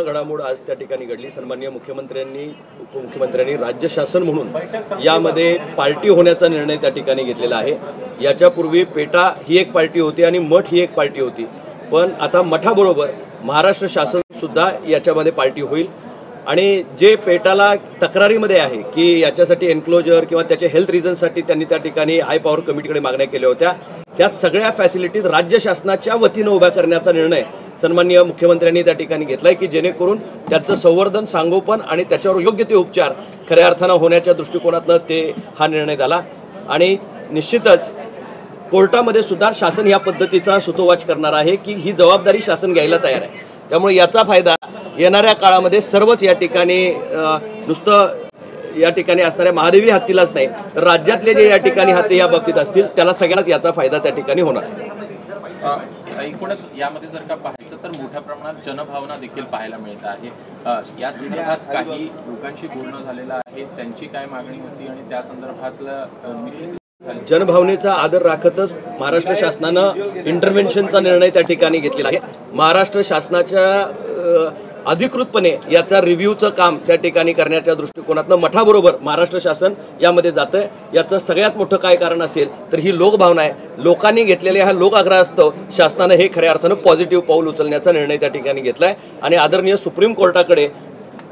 घडामोड आज त्या ठिकाणी घडली। सन्माननीय मुख्यमंत्र्यांनी उपमुख्यमंत्र्यांनी राज्य शासन म्हणून यामध्ये पार्टी होण्याचा निर्णय त्या ठिकाणी घेतलेला आहे। याच्यापूर्वी पेटा ही एक पार्टी होती आणि मठ ही एक पार्टी होती, पण आता मठाबरोबर महाराष्ट्र शासन सुद्धा याच्यामध्ये पार्टी होईल। आणि जे पेटाला तक्रारीमध्ये आहे की याच्यासाठी एन्क्लोजर किंवा त्याचे हेल्थ रिझनसाठी त्यांनी त्या ठिकाणी हाय पॉवर कमिटीकडे मागण्या केल्या होत्या, ह्या सगळ्या फॅसिलिटीज राज्य शासनाच्या वतीने उभा करण्याचा निर्णय सन्माननीय मुख्यमंत्र्यांनी त्या ठिकाणी घेतलाय की जेणेकरून त्याचं संवर्धन, सांगोपन आणि त्याच्यावर योग्य ते उपचार खऱ्या अर्थानं होण्याच्या दृष्टिकोनातून हा निर्णय झाला। आणि निश्चितच कोर्टामध्ये सुद्धा शासन या पद्धतीचा सुतोवाच करणार आहे की ही जबाबदारी शासन घ्यायला तयार आहे। त्यामुळे याचा फायदा येणाऱ्या काळामध्ये सर्वच या ठिकाणी नुसतं या ठिकाणी असणाऱ्या महादेवी हत्तीलाच नाही तर राज्यातले जे या ठिकाणी हत्ती या बाबतीत असतील त्याला सगळ्यांनाच याचा फायदा त्या ठिकाणी होणार। एकूणच यामध्ये जर का पाहायचं तर मोठ्या प्रमाणात जनभावना देखील पाहायला मिळत आहे। या संदर्भात काही लोकांशी बोलणं झालेलं आहे, त्यांची काय मागणी होती आणि त्या संदर्भातलं निश्चित जनभावनेचा आदर राखतच महाराष्ट्र शासनानं इंटरव्हेन्शनचा निर्णय त्या ठिकाणी घेतलेला आहे। महाराष्ट्र शासनाच्या अधिकृतपणे याचा रिव्ह्यूचं काम त्या ठिकाणी करण्याच्या दृष्टिकोनातून मठाबरोबर महाराष्ट्र शासन यामध्ये जातं। याचं सगळ्यात मोठं काय कारण असेल तर ही लोकभावना आहे। लोकांनी घेतलेल्या ह्या लोक आग्रहास्तव शासनानं हे खऱ्या अर्थानं पॉझिटिव्ह पाऊल उचलण्याचा निर्णय त्या ठिकाणी घेतलाय आणि आदरणीय सुप्रीम कोर्टाकडे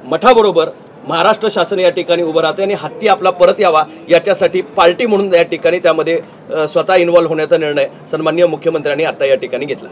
मठाबरोबर महाराष्ट्र शासन या ठिकाणी उभं राहते आणि हत्ती आपला परत यावा याच्यासाठी पार्टी म्हणून या ठिकाणी त्यामध्ये स्वतः इन्व्हॉल्व होण्याचा निर्णय सन्माननीय मुख्यमंत्र्यांनी आता या ठिकाणी घेतला।